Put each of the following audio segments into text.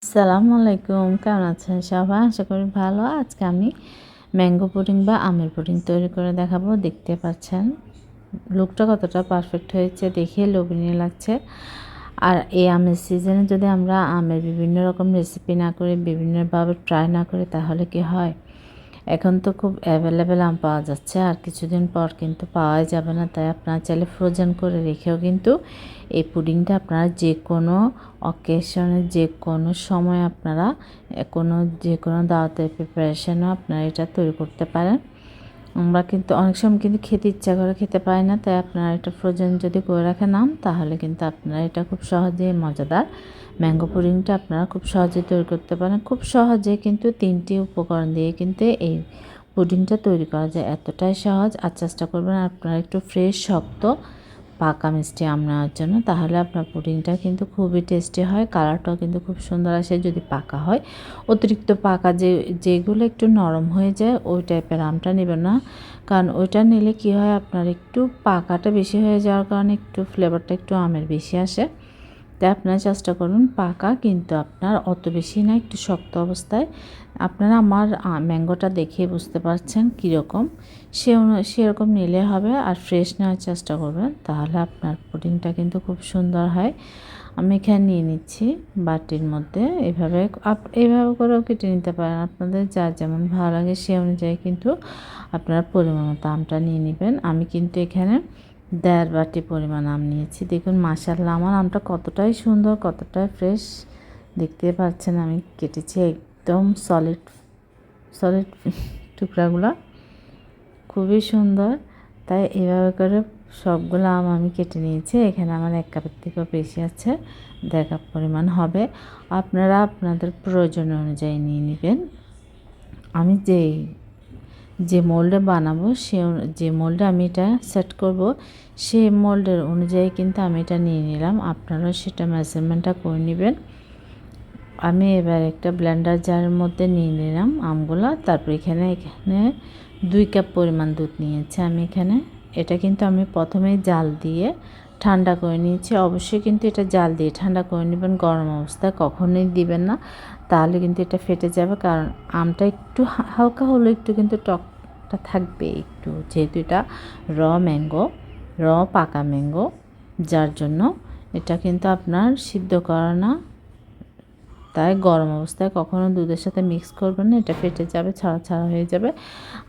আসসালামু আলাইকুম, কেমন আছেন সবাই? আশা করি ভালো। আজকে আমি ম্যাঙ্গো পুডিং বা আমের পুডিং তৈরি করে দেখাবো। দেখতে পাচ্ছেন লুকটা কতটা পারফেক্ট হয়েছে, দেখে লোভনীয় লাগছে। আর এই আমের সিজনে যদি আমরা আমের বিভিন্ন রকম রেসিপি না করি, বিভিন্নভাবে ট্রাই না করি, তাহলে কি হয়? এখন তো খুব অ্যাভেলেবেল আম পাওয়া যাচ্ছে, আর কিছুদিন পর কিন্তু পাওয়াই যাবে না। তাই আপনারা চাইলে ফ্রোজেন করে রেখেও কিন্তু এই পুডিংটা আপনারা যে কোনো অকেশনে, যে কোনো সময় আপনারা যে কোনো দাওয়াতের প্রিপারেশনও আপনারা এটা তৈরি করতে পারেন। আমরা কিন্তু অনেক সময় কিন্তু খেতে ইচ্ছা করে খেতে পারি না, তাই আপনারা এটা ফ্রোজেন যদি করে রাখেন তাহলে কিন্তু আপনারা এটা খুব সহজেই মজাদার ম্যাঙ্গো পুডিংটা আপনারা খুব সহজেই তৈরি করতে পারেন। খুব সহজে কিন্তু 3টি উপকরণ দিয়ে কিন্তু এই পুডিংটা তৈরি করা যায়। এতটাই সহজ। আর চেষ্টা করবেন আপনারা একটু ফ্রেশ শক্ত পাকা মিষ্টি আম নেওয়ার জন্য, তাহলে আপনার পুডিংটা কিন্তু খুবই টেস্টি হয়। কালারটাও কিন্তু খুব সুন্দর আসে যদি পাকা হয়। অতিরিক্ত পাকা যেগুলো একটু নরম হয়ে যায় ওই টাইপের আমটা নেবেন না, কারণ ওইটা নিলে কি হয়, আপনার একটু পাকাটা বেশি হয়ে যাওয়ার কারণে একটু ফ্লেভারটা একটু আমের বেশি আসে। তাই আপনারা চেষ্টা করুন পাকা, কিন্তু আপনার অত বেশি না, একটু শক্ত অবস্থায়। আপনারা আমার ম্যাঙ্গোটা দেখে বুঝতে পারছেন কীরকম, সেরকম নিলে হবে। আর ফ্রেশ নেওয়ার চেষ্টা করবেন, তাহলে আপনার পুডিংটা কিন্তু খুব সুন্দর হয়। আমি এখানে নিয়ে নিচ্ছি বাটির মধ্যে। এইভাবে করেও কেটে নিতে পারেন, আপনাদের যার যেমন ভালো লাগে সে অনুযায়ী কিন্তু আপনারা পরিমাণ মতো আমটা নিয়ে নেবেন। আমি কিন্তু এখানে 1.5 বাটি পরিমাণ আম নিয়েছি। দেখুন মাশাআল্লাহ আমার আমটা কতটাই সুন্দর, কতটাই ফ্রেশ। দেখতে পাচ্ছেন আমি কেটেছি একদম সলিড সলিড টুকরাগুলো, খুবই সুন্দর। তাই এভাবে করে সবগুলো আম আমি কেটে নিয়েছি। এখানে আমার 1 কাপের থেকেও বেশি আছে, 1.5 কাপ পরিমাণ হবে। আপনারা আপনাদের প্রয়োজন অনুযায়ী নিয়ে নেবেন। আমি যে মোল্ডে বানাবো যে মোল্ডে আমি এটা সেট করব, সেই মোল্ডের অনুযায়ী কিন্তু আমি এটা নিয়ে নিলাম। আপনারাও সেটা মেজারমেন্টটা করে নেবেন। আমি এবার একটা ব্লেন্ডার জারের মধ্যে নিয়ে নিলাম আমগুলো। তারপর এখানে 2 কাপ পরিমাণ দুধ নিয়েছি আমি এখানে। এটা কিন্তু আমি প্রথমেই জাল দিয়ে ঠান্ডা করে নিয়েছি। অবশ্যই কিন্তু এটা জাল দিয়ে ঠান্ডা করে নেবেন, গরম অবস্থায় কখনোই দিবেন না, তাহলে কিন্তু এটা ফেটে যাবে। কারণ আমটা একটু হালকা হলো একটু কিন্তু টকটা থাকবে একটু, যেহেতু এটা পাকা ম্যাঙ্গো, যার জন্য এটা কিন্তু আপনার সিদ্ধ করা না। তাই গরম অবস্থায় কখনো দুধের সাথে মিক্স করবেন না, এটা ফেটে যাবে, ছাড়া হয়ে যাবে।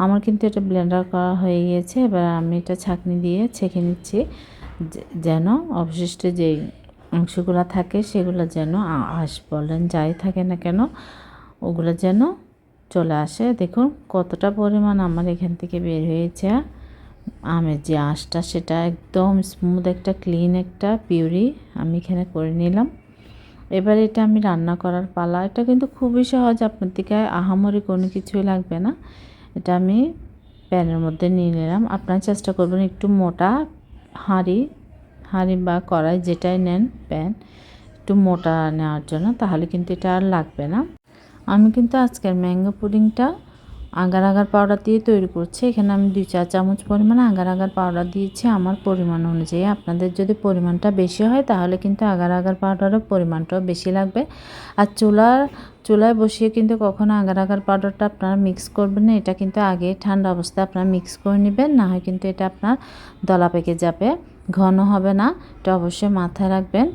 আমার কিন্তু এটা ব্লেন্ডার করা হয়ে গিয়েছে। এবার আমি এটা ছাঁকনি দিয়ে ছেঁকে নিচ্ছি, যেন অবশিষ্ট যেই অংশগুলো থাকে সেগুলো যেন আঁশ বলেন যাই থাকে না কেন ওগুলো যেন চলে আসে। দেখুন কতটা পরিমাণ আমার এখান থেকে বের হয়েছে। আমের যে আঁশটা সেটা একদম স্মুথ একটা ক্লিন একটা পিউরি আমি এখানে করে নিলাম। এবার এটা আমি রান্না করার পালা। এটা কিন্তু খুবই সহজ, আপনার থেকে আহামরি কোনো কিছুই লাগবে না। এটা আমি প্যানের মধ্যে নিয়ে নিলাম। আপনারা চেষ্টা করবেন একটু মোটা হাঁড়ি বা কড়াই যেটাই নেন, প্যান একটু মোটা নেওয়ার জন্য, তাহলে কিন্তু এটা আর লাগবে না। আমি কিন্তু আজকের ম্যাঙ্গো পুডিংটা আগার আগার পাউডার দিয়ে তৈরি করছি। এখানে আমি 2-4 চামচ পরিমাণ আগার আগার পাউডার দিয়েছি আমার পরিমাণ অনুযায়ী। আপনাদের যদি পরিমাণটা বেশি হয় তাহলে কিন্তু আগার আগার পাউডারের পরিমাণটাও বেশি লাগবে। আর চুলায় বসিয়ে কিন্তু কখনো আগার আগার পাউডারটা আপনারা মিক্স করবেন না। এটা কিন্তু আগে ঠান্ডা অবস্থায় আপনারা মিক্স করে নেবেন, না হয় কিন্তু এটা আপনার দলা পেকে যাবে, ঘন হবে না। এটা অবশ্যই মাথায় রাখবেন।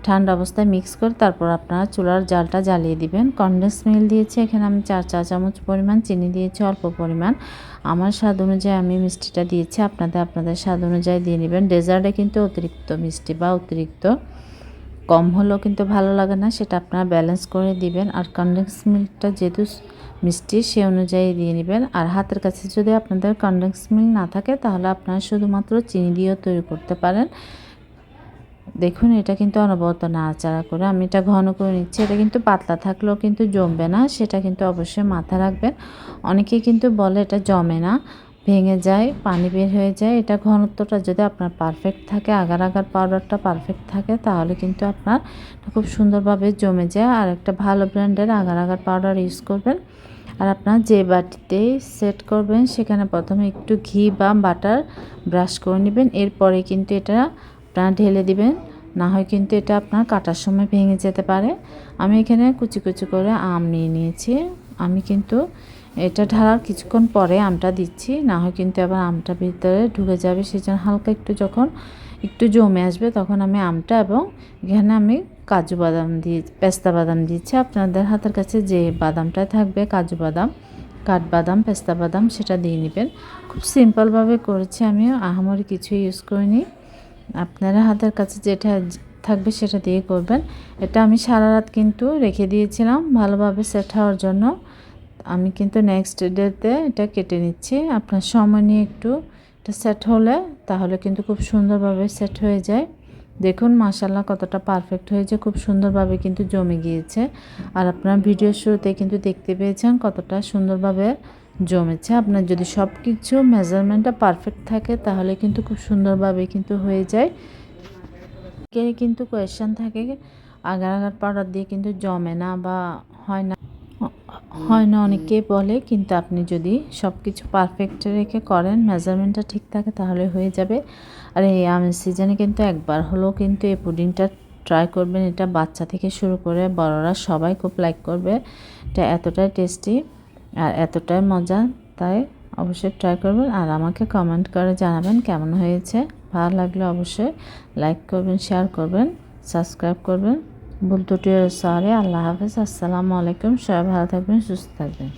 ঠান্ডা অবস্থায় মিক্স করে তারপর আপনারা চুলার জালটা জ্বালিয়ে দিবেন। কনডেন্স মিল্ক দিয়েছি এখানে আমি 4 চা চামচ পরিমাণ, চিনি দিয়েছি অল্প পরিমাণ। আমার স্বাদ অনুযায়ী আমি মিষ্টিটা দিয়েছি, আপনাদের স্বাদ অনুযায়ী দিয়ে নেবেন। ডেজার্টে কিন্তু অতিরিক্ত মিষ্টি বা অতিরিক্ত কম হলেও কিন্তু ভালো লাগে না, সেটা আপনারা ব্যালেন্স করে দিবেন। আর কনডেন্স মিল্কটা যেহেতু মিষ্টি সে অনুযায়ী দিয়ে নেবেন। আর হাতের কাছে যদি আপনাদের কনডেন্স মিল্ক না থাকে তাহলে আপনারা শুধুমাত্র চিনি দিয়েও তৈরি করতে পারেন। দেখুন এটা কিন্তু অনবরত নাড়াচাড়া করে আমি এটা ঘন করে নিচ্ছি। এটা কিন্তু পাতলা থাকলেও কিন্তু জমবে না, সেটা কিন্তু অবশ্যই মাথায় রাখবেন। অনেকেই কিন্তু বলে এটা জমে না, ভেঙে যায়, পানি বের হয়ে যায়। এটা ঘনত্বটা যদি আপনার পারফেক্ট থাকে, আগার আগার পাউডারটা পারফেক্ট থাকে, তাহলে কিন্তু আপনার খুব সুন্দরভাবে জমে যায়। আর একটা ভালো ব্র্যান্ডের আগার আগার পাউডার ইউজ করবেন। আর আপনার যে বাটিতে সেট করবেন সেখানে প্রথমে একটু ঘি বা বাটার ব্রাশ করে নেবেন। এরপরে কিন্তু এটা আপনারা ঢেলে দিবেন না হয় কিন্তু এটা আপনার কাটার সময় ভেঙে যেতে পারে। আমি এখানে কুচি কুচি করে আম নিয়ে নিয়েছি। আমি কিন্তু এটা ঢালার কিছুক্ষণ পরে আমটা দিচ্ছি, না হয় কিন্তু আবার আমটা ভিতরে ঢুকে যাবে। সেজন্য হালকা একটু যখন একটু জমে আসবে তখন আমি আমটা এবং এখানে আমি কাজু বাদাম দিয়ে পেস্তা বাদাম দিচ্ছি। আপনাদের হাতের কাছে যে বাদামটা থাকবে, কাজু বাদাম, কাঠবাদাম, পেস্তা বাদাম, সেটা দিয়ে নেবেন। খুব সিম্পলভাবে করেছি, আমি আহামরি কিছু ইউজ করিনি। আপনারা হাতের কাছে যেটা থাকবে সেটা দিয়ে করবেন। এটা আমি সারা রাত কিন্তু রেখে দিয়েছিলাম ভালোভাবে সেট হওয়ার জন্য। আমি কিন্তু নেক্সট ডেতে এটা কেটে নিচ্ছি। আপনার সময় নিয়ে একটু এটা সেট হলে তাহলে কিন্তু খুব সুন্দরভাবে সেট হয়ে যায়। দেখুন মাশাআল্লাহ কতটা পারফেক্ট হয়েছে, খুব সুন্দরভাবে কিন্তু জমে গিয়েছে। আর আপনার ভিডিও শুরুতে কিন্তু দেখতে পেয়েছেন কতটা সুন্দরভাবে জমেছে। আপনার যদি সব কিছু মেজারমেন্টটা পারফেক্ট থাকে তাহলে কিন্তু খুব সুন্দরভাবে কিন্তু হয়ে যায়। কিন্তু কোয়েশ্চেন থাকে আগার আগার পাউডার দিয়ে কিন্তু জমে না বা হয় না অনেকেই বলে, কিন্তু আপনি যদি সব কিছু পারফেক্ট রেখে করেন, মেজারমেন্টটা ঠিক থাকে তাহলে হয়ে যাবে। আর এই আমের সিজনে কিন্তু একবার হলেও কিন্তু এই পুডিংটা ট্রাই করবেন। এটা বাচ্চা থেকে শুরু করে বড়রা সবাই খুব লাইক করবে। এটা এতটাই টেস্টি আর এতটাই মজা, তাই অবশ্যই ট্রাই করবেন। আর আমাকে কমেন্ট করে জানাবেন কেমন হয়েছে। ভালো লাগলে অবশ্যই লাইক করবেন, শেয়ার করবেন, সাবস্ক্রাইব করবেন। ভুল ত্রুটি সরি। আল্লাহ হাফেজ, আসসালামু আলাইকুম। সবাই ভালো থাকবেন, সুস্থ থাকবেন।